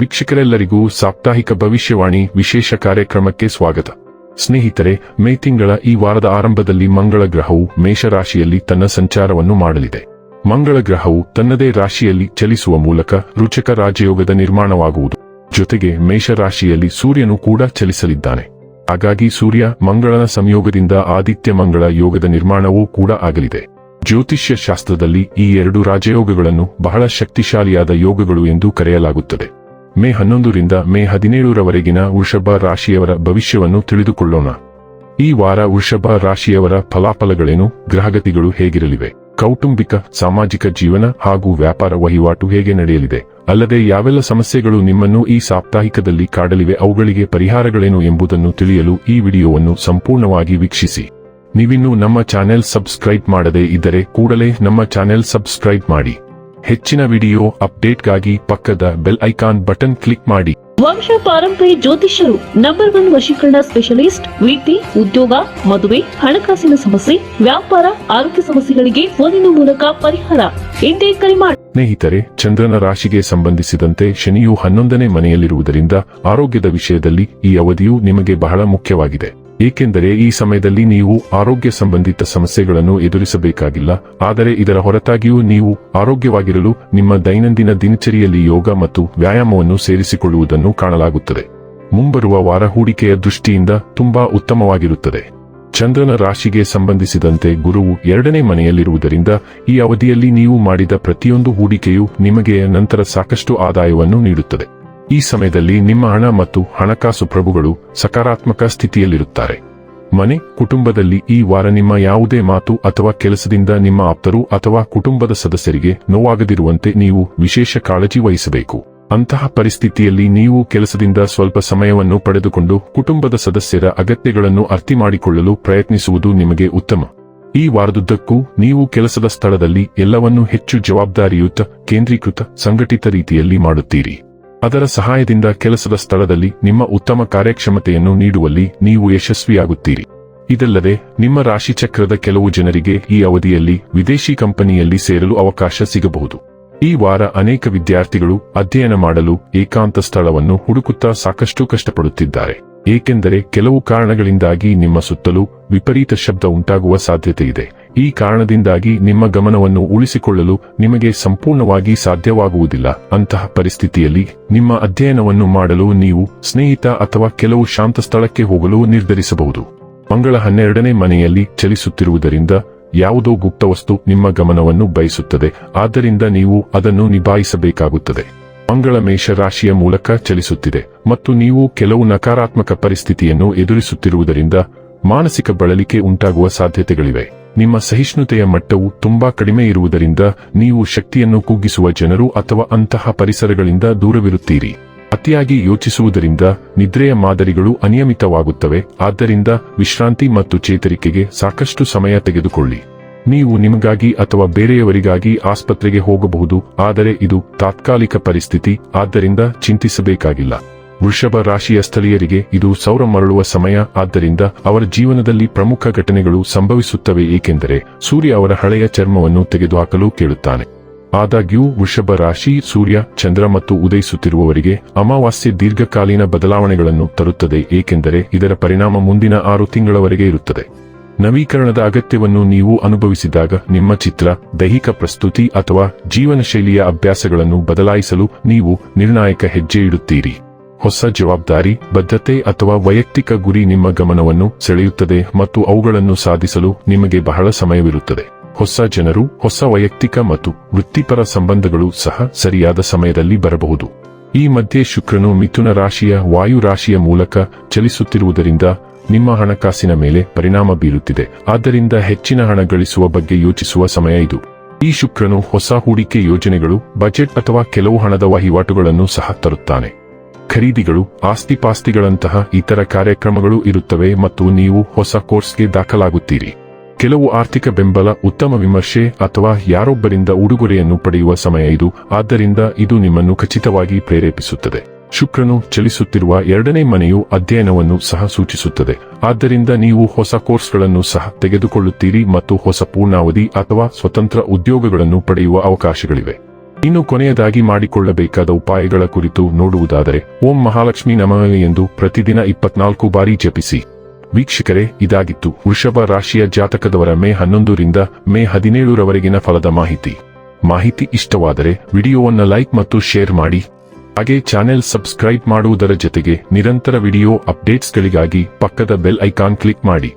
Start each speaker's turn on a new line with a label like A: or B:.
A: ವೀಕ್ಷಕರೆಲ್ಲರಿಗೂ ಸಾಪ್ತಾಹಿಕ ಭವಿಷ್ಯವಾಣಿ ವಿಶೇಷ ಕಾರ್ಯಕ್ರಮಕ್ಕೆ ಸ್ವಾಗತ. ಸ್ನೇಹಿತರೆ, ಮೇ ತಿಂಗಳ ಈ ವಾರದ ಆರಂಭದಲ್ಲಿ ಮಂಗಳ ಗ್ರಹವು ಮೇಷರಾಶಿಯಲ್ಲಿ ತನ್ನ ಸಂಚಾರವನ್ನು ಮಾಡಲಿದೆ. ಮಂಗಳ ಗ್ರಹವು ತನ್ನದೇ ರಾಶಿಯಲ್ಲಿ ಚಲಿಸುವ ಮೂಲಕ ರುಚಕ ರಾಜಯೋಗದ ನಿರ್ಮಾಣವಾಗುವುದು. ಜೊತೆಗೆ ಮೇಷರಾಶಿಯಲ್ಲಿ ಸೂರ್ಯನು ಕೂಡ ಚಲಿಸಲಿದ್ದಾನೆ. ಹಾಗಾಗಿ ಸೂರ್ಯ ಮಂಗಳನ ಸಂಯೋಗದಿಂದ ಆದಿತ್ಯ ಮಂಗಳ ಯೋಗದ ನಿರ್ಮಾಣವೂ ಕೂಡ ಆಗಲಿದೆ. ಜ್ಯೋತಿಷ್ಯ ಶಾಸ್ತ್ರದಲ್ಲಿ ಈ ಎರಡು ರಾಜಯೋಗಗಳನ್ನು ಬಹಳ ಶಕ್ತಿಶಾಲಿಯಾದ ಯೋಗಗಳು ಎಂದು ಕರೆಯಲಾಗುತ್ತದೆ. ಮೇ 11ರಿಂದ ಮೇ 17ರವರೆಗಿನ ವೃಷಭ ರಾಶಿಯವರ ಭವಿಷ್ಯವನ್ನು ತಿಳಿದುಕೊಳ್ಳೋಣ. ಈ ವಾರ ವೃಷಭ ರಾಶಿಯವರ ಫಲಾಫಲಗಳೇನು, ಗ್ರಹಗತಿಗಳು ಹೇಗಿರಲಿವೆ, ಕೌಟುಂಬಿಕ ಸಾಮಾಜಿಕ ಜೀವನ ಹಾಗೂ ವ್ಯಾಪಾರ ವಹಿವಾಟು ಹೇಗೆ ನಡೆಯಲಿದೆ, ಅಲ್ಲದೆ ಯಾವೆಲ್ಲ ಸಮಸ್ಯೆಗಳು ನಿಮ್ಮನ್ನು ಈ ಸಾಪ್ತಾಹಿಕದಲ್ಲಿ ಕಾಡಲಿವೆ, ಅವುಗಳಿಗೆ ಪರಿಹಾರಗಳೇನು ಎಂಬುದನ್ನು ತಿಳಿಯಲು ಈ ವಿಡಿಯೋವನ್ನು ಸಂಪೂರ್ಣವಾಗಿ ವೀಕ್ಷಿಸಿ. ನೀವಿನ್ನೂ ನಮ್ಮ ಚಾನೆಲ್ ಸಬ್ಸ್ಕ್ರೈಬ್ ಮಾಡದೇ ಇದ್ದರೆ ಕೂಡಲೇ ನಮ್ಮ ಚಾನೆಲ್ ಸಬ್ಸ್ಕ್ರೈಬ್ ಮಾಡಿ. ಹೆಚ್ಚಿನ ವಿಡಿಯೋ ಅಪ್ಡೇಟ್ಗಾಗಿ ಪಕ್ಕದ ಬೆಲ್ ಐಕಾನ್ ಬಟನ್ ಕ್ಲಿಕ್ ಮಾಡಿ.
B: ವಂಶ ಪಾರಂಪರ್ಯ ಜ್ಯೋತಿಷ್ಯರು ನಂಬರ್ 1 ವಶೀಕರಣ ಸ್ಪೆಷಲಿಸ್ಟ್. ವೃತ್ತಿ, ಉದ್ಯೋಗ, ಮದುವೆ, ಹಣಕಾಸಿನ ಸಮಸ್ಯೆ, ವ್ಯಾಪಾರ, ಆರೋಗ್ಯ ಸಮಸ್ಯೆಗಳಿಗೆ ಫೋನಿನ ಮೂಲಕ ಪರಿಹಾರ. ಇಂದೇ ಕರೆ ಮಾಡಿ.
A: ಸ್ನೇಹಿತರೆ, ಚಂದ್ರನ ರಾಶಿಗೆ ಸಂಬಂಧಿಸಿದಂತೆ ಶನಿಯು 11ನೇ ಮನೆಯಲ್ಲಿರುವುದರಿಂದ ಆರೋಗ್ಯದ ವಿಷಯದಲ್ಲಿ ಈ ಅವಧಿಯು ನಿಮಗೆ ಬಹಳ ಮುಖ್ಯವಾಗಿದೆ. ಏಕೆಂದರೆ ಈ ಸಮಯದಲ್ಲಿ ನೀವು ಆರೋಗ್ಯ ಸಂಬಂಧಿತ ಸಮಸ್ಯೆಗಳನ್ನು ಎದುರಿಸಬೇಕಾಗಿಲ್ಲ. ಆದರೆ ಇದರ ಹೊರತಾಗಿಯೂ ನೀವು ಆರೋಗ್ಯವಾಗಿರಲು ನಿಮ್ಮ ದೈನಂದಿನ ದಿನಚರಿಯಲ್ಲಿ ಯೋಗ ಮತ್ತು ವ್ಯಾಯಾಮವನ್ನು ಸೇರಿಸಿಕೊಳ್ಳುವುದನ್ನು ಕಾಣಲಾಗುತ್ತದೆ. ಮುಂಬರುವ ವಾರ ಹೂಡಿಕೆಯ ದೃಷ್ಟಿಯಿಂದ ತುಂಬಾ ಉತ್ತಮವಾಗಿರುತ್ತದೆ. ಚಂದ್ರನ ರಾಶಿಗೆ ಸಂಬಂಧಿಸಿದಂತೆ ಗುರುವು 2ನೇ ಮನೆಯಲ್ಲಿರುವುದರಿಂದ ಈ ಅವಧಿಯಲ್ಲಿ ನೀವು ಮಾಡಿದ ಪ್ರತಿಯೊಂದು ಹೂಡಿಕೆಯೂ ನಿಮಗೆ ನಂತರ ಸಾಕಷ್ಟು ಆದಾಯವನ್ನು ನೀಡುತ್ತದೆ. ಈ ಸಮಯದಲ್ಲಿ ನಿಮ್ಮ ಹಣ ಮತ್ತು ಹಣಕಾಸು ಪ್ರಭುಗಳು ಸಕಾರಾತ್ಮಕ ಸ್ಥಿತಿಯಲ್ಲಿರುತ್ತಾರೆ. ಮನೆ, ಕುಟುಂಬದಲ್ಲಿ ಈ ವಾರ ನಿಮ್ಮ ಯಾವುದೇ ಮಾತು ಅಥವಾ ಕೆಲಸದಿಂದ ನಿಮ್ಮ ಆಪ್ತರು ಅಥವಾ ಕುಟುಂಬದ ಸದಸ್ಯರಿಗೆ ನೋವಾಗದಿರುವಂತೆ ನೀವು ವಿಶೇಷ ಕಾಳಜಿ ವಹಿಸಬೇಕು. ಅಂತಹ ಪರಿಸ್ಥಿತಿಯಲ್ಲಿ ನೀವು ಕೆಲಸದಿಂದ ಸ್ವಲ್ಪ ಸಮಯವನ್ನು ಪಡೆದುಕೊಂಡು ಕುಟುಂಬದ ಸದಸ್ಯರ ಅಗತ್ಯಗಳನ್ನು ಅರ್ಥಮಾಡಿಕೊಳ್ಳಲು ಪ್ರಯತ್ನಿಸುವುದು ನಿಮಗೆ ಉತ್ತಮ. ಈ ವಾರದುದ್ದಕ್ಕೂ ನೀವು ಕೆಲಸದ ಸ್ಥಳದಲ್ಲಿ ಎಲ್ಲವನ್ನೂ ಹೆಚ್ಚು ಜವಾಬ್ದಾರಿಯುತ, ಕೇಂದ್ರೀಕೃತ, ಸಂಘಟಿತ ರೀತಿಯಲ್ಲಿ ಮಾಡುತ್ತೀರಿ. ಅದರ ಸಹಾಯದಿಂದ ಕೆಲಸದ ಸ್ಥಳದಲ್ಲಿ ನಿಮ್ಮ ಉತ್ತಮ ಕಾರ್ಯಕ್ಷಮತೆಯನ್ನು ನೀಡುವಲ್ಲಿ ನೀವು ಯಶಸ್ವಿಯಾಗುತ್ತೀರಿ. ಇದಲ್ಲದೆ ನಿಮ್ಮ ರಾಶಿಚಕ್ರದ ಕೆಲವು ಜನರಿಗೆ ಈ ಅವಧಿಯಲ್ಲಿ ವಿದೇಶಿ ಕಂಪನಿಯಲ್ಲಿ ಸೇರಲು ಅವಕಾಶ ಸಿಗಬಹುದು. ಈ ವಾರ ಅನೇಕ ವಿದ್ಯಾರ್ಥಿಗಳು ಅಧ್ಯಯನ ಮಾಡಲು ಏಕಾಂತ ಸ್ಥಳವನ್ನು ಹುಡುಕುತ್ತಾ ಸಾಕಷ್ಟು ಕಷ್ಟಪಡುತ್ತಿದ್ದಾರೆ. ಏಕೆಂದರೆ ಕೆಲವು ಕಾರಣಗಳಿಂದಾಗಿ ನಿಮ್ಮ ಸುತ್ತಲೂ ವಿಪರೀತ ಶಬ್ದ ಉಂಟಾಗುವ ಸಾಧ್ಯತೆ ಇದೆ. ಈ ಕಾರಣದಿಂದಾಗಿ ನಿಮ್ಮ ಗಮನವನ್ನು ಉಳಿಸಿಕೊಳ್ಳಲು ನಿಮಗೆ ಸಂಪೂರ್ಣವಾಗಿ ಸಾಧ್ಯವಾಗುವುದಿಲ್ಲ. ಅಂತಹ ಪರಿಸ್ಥಿತಿಯಲ್ಲಿ ನಿಮ್ಮ ಅಧ್ಯಯನವನ್ನು ಮಾಡಲು ನೀವು ಸ್ನೇಹಿತ ಅಥವಾ ಕೆಲವು ಶಾಂತ ಸ್ಥಳಕ್ಕೆ ಹೋಗಲು ನಿರ್ಧರಿಸಬಹುದು. ಮಂಗಳ 12ನೇ ಮನೆಯಲ್ಲಿ ಚಲಿಸುತ್ತಿರುವುದರಿಂದ ಯಾವುದೋ ಗುಪ್ತವಸ್ತು ನಿಮ್ಮ ಗಮನವನ್ನು ಬಯಸುತ್ತದೆ. ಆದ್ದರಿಂದ ನೀವು ಅದನ್ನು ನಿಭಾಯಿಸಬೇಕಾಗುತ್ತದೆ. ಮಂಗಳ ಮೇಷ ರಾಶಿಯ ಮೂಲಕ ಚಲಿಸುತ್ತಿದೆ ಮತ್ತು ನೀವು ಕೆಲವು ನಕಾರಾತ್ಮಕ ಪರಿಸ್ಥಿತಿಯನ್ನು ಎದುರಿಸುತ್ತಿರುವುದರಿಂದ ಮಾನಸಿಕ ಬಳಲಿಕೆ ಉಂಟಾಗುವ ಸಾಧ್ಯತೆಗಳಿವೆ. ನಿಮ್ಮ ಸಹಿಷ್ಣುತೆಯ ಮಟ್ಟವು ತುಂಬಾ ಕಡಿಮೆ ಇರುವುದರಿಂದ ನೀವು ಶಕ್ತಿಯನ್ನು ಕುಗ್ಗಿಸುವ ಜನರು ಅಥವಾ ಅಂತಹ ಪರಿಸರಗಳಿಂದ ದೂರವಿರುತ್ತೀರಿ. ಅತಿಯಾಗಿ ಯೋಚಿಸುವುದರಿಂದ ನಿದ್ರೆಯ ಮಾದರಿಗಳು ಅನಿಯಮಿತವಾಗುತ್ತವೆ. ಆದ್ದರಿಂದ ವಿಶ್ರಾಂತಿ ಮತ್ತು ಚೇತರಿಕೆಗೆ ಸಾಕಷ್ಟು ಸಮಯ ತೆಗೆದುಕೊಳ್ಳಿ. ನೀವು ನಿಮಗಾಗಿ ಅಥವಾ ಬೇರೆಯವರಿಗಾಗಿ ಆಸ್ಪತ್ರೆಗೆ ಹೋಗಬಹುದು, ಆದರೆ ಇದು ತಾತ್ಕಾಲಿಕ ಪರಿಸ್ಥಿತಿ, ಆದ್ದರಿಂದ ಚಿಂತಿಸಬೇಕಾಗಿಲ್ಲ. ವೃಷಭ ರಾಶಿಯ ಸ್ಥಳೀಯರಿಗೆ ಇದು ಸೌರ ಮರಳುವ ಸಮಯ. ಆದ್ದರಿಂದ ಅವರ ಜೀವನದಲ್ಲಿ ಪ್ರಮುಖ ಘಟನೆಗಳು ಸಂಭವಿಸುತ್ತವೆ, ಏಕೆಂದರೆ ಸೂರ್ಯ ಅವರ ಹಳೆಯ ಚರ್ಮವನ್ನು ತೆಗೆದುಹಾಕಲು ಕೇಳುತ್ತಾನೆ. ಆದಾಗ್ಯೂ ವೃಷಭ ರಾಶಿ ಸೂರ್ಯ, ಚಂದ್ರ ಮತ್ತು ಉದಯಿಸುತ್ತಿರುವವರಿಗೆ ಅಮಾವಾಸ್ಯೆ ದೀರ್ಘಕಾಲೀನ ಬದಲಾವಣೆಗಳನ್ನು ತರುತ್ತದೆ, ಏಕೆಂದರೆ ಇದರ ಪರಿಣಾಮ ಮುಂದಿನ 6 ತಿಂಗಳವರೆಗೆ ಇರುತ್ತದೆ. ನವೀಕರಣದ ಅಗತ್ಯವನ್ನು ನೀವು ಅನುಭವಿಸಿದಾಗ ನಿಮ್ಮ ಚಿತ್ರ, ದೈಹಿಕ ಪ್ರಸ್ತುತಿ ಅಥವಾ ಜೀವನ ಶೈಲಿಯ ಅಭ್ಯಾಸಗಳನ್ನು ಬದಲಾಯಿಸಲು ನೀವು ನಿರ್ಣಾಯಕ ಹೆಜ್ಜೆ ಇಡುತ್ತೀರಿ. ಹೊಸ ಜವಾಬ್ದಾರಿ, ಬದ್ಧತೆ ಅಥವಾ ವೈಯಕ್ತಿಕ ಗುರಿ ನಿಮ್ಮ ಗಮನವನ್ನು ಸೆಳೆಯುತ್ತದೆ ಮತ್ತು ಅವುಗಳನ್ನು ಸಾಧಿಸಲು ನಿಮಗೆ ಬಹಳ ಸಮಯವಿರುತ್ತದೆ. ಹೊಸ ಜನರು, ಹೊಸ ವೈಯಕ್ತಿಕ ಮತ್ತು ವೃತ್ತಿಪರ ಸಂಬಂಧಗಳು ಸಹ ಸರಿಯಾದ ಸಮಯದಲ್ಲಿ ಬರಬಹುದು. ಈ ಮಧ್ಯೆ ಶುಕ್ರನು ಮಿಥುನ ರಾಶಿಯ ವಾಯು ರಾಶಿಯ ಮೂಲಕ ಚಲಿಸುತ್ತಿರುವುದರಿಂದ ನಿಮ್ಮ ಹಣಕಾಸಿನ ಮೇಲೆ ಪರಿಣಾಮ ಬೀರುತ್ತಿದೆ. ಆದ್ದರಿಂದ ಹೆಚ್ಚಿನ ಹಣ ಗಳಿಸುವ ಬಗ್ಗೆ ಯೋಚಿಸುವ ಸಮಯ ಇದು. ಈ ಶುಕ್ರನು ಹೊಸ ಹೂಡಿಕೆ ಯೋಜನೆಗಳು, ಬಜೆಟ್ ಅಥವಾ ಕೆಲವು ಹಣದ ವಹಿವಾಟುಗಳನ್ನು ಸಹ ತರುತ್ತಾನೆ. ಖರೀದಿಗಳು, ಆಸ್ತಿಪಾಸ್ತಿಗಳಂತಹ ಇತರ ಕಾರ್ಯಕ್ರಮಗಳು ಇರುತ್ತವೆ ಮತ್ತು ನೀವು ಹೊಸ ಕೋರ್ಸ್ಗೆ ದಾಖಲಾಗುತ್ತೀರಿ. ಕೆಲವು ಆರ್ಥಿಕ ಬೆಂಬಲ, ಉತ್ತಮ ವಿಮರ್ಶೆ ಅಥವಾ ಯಾರೊಬ್ಬರಿಂದ ಉಡುಗೊರೆಯನ್ನು ಪಡೆಯುವ ಸಮಯ ಇದು. ಆದ್ದರಿಂದ ಇದು ನಿಮ್ಮನ್ನು ಖಚಿತವಾಗಿ ಪ್ರೇರೇಪಿಸುತ್ತದೆ. ಶುಕ್ರನು ಚಲಿಸುತ್ತಿರುವ 2ನೇ ಮನೆಯು ಅಧ್ಯಯನವನ್ನು ಸಹ ಸೂಚಿಸುತ್ತದೆ. ಆದ್ದರಿಂದ ನೀವು ಹೊಸ ಕೋರ್ಸ್ಗಳನ್ನು ಸಹ ತೆಗೆದುಕೊಳ್ಳುತ್ತೀರಿ ಮತ್ತು ಹೊಸ ಪೂರ್ಣಾವಧಿ ಅಥವಾ ಸ್ವತಂತ್ರ ಉದ್ಯೋಗಗಳನ್ನು ಪಡೆಯುವ ಅವಕಾಶಗಳಿವೆ. ಇನ್ನು ಕೊನೆಯದಾಗಿ ಮಾಡಿಕೊಳ್ಳಬೇಕಾದ ಉಪಾಯಗಳ ಕುರಿತು ನೋಡುವುದಾದರೆ ಓಂ ಮಹಾಲಕ್ಷ್ಮಿ ನಮಃ ಎಂದು ಪ್ರತಿದಿನ 24 ಬಾರಿ ಜಪಿಸಿ. ವೀಕ್ಷಕರೇ, ಇದಾಗಿತ್ತು ವೃಷಭ ರಾಶಿಯ ಜಾತಕದವರ ಮೇ 11 ರಿಂದ ಮೇ 17 ರವರೆಗಿನ ಫಲದ ಮಾಹಿತಿ ಇಷ್ಟವಾದರೆ ವಿಡಿಯೋವನ್ನು ಲೈಕ್ ಮತ್ತು ಶೇರ್ ಮಾಡಿ. ಹಾಗೆ ಚಾನೆಲ್ ಸಬ್ಸ್ಕ್ರೈಬ್ ಮಾಡುವುದರ ಜೊತೆಗೆ ನಿರಂತರ ವಿಡಿಯೋ ಅಪ್ಡೇಟ್ಸ್ಗಳಿಗಾಗಿ ಪಕ್ಕದ ಬೆಲ್ ಐಕಾನ್ ಕ್ಲಿಕ್ ಮಾಡಿ.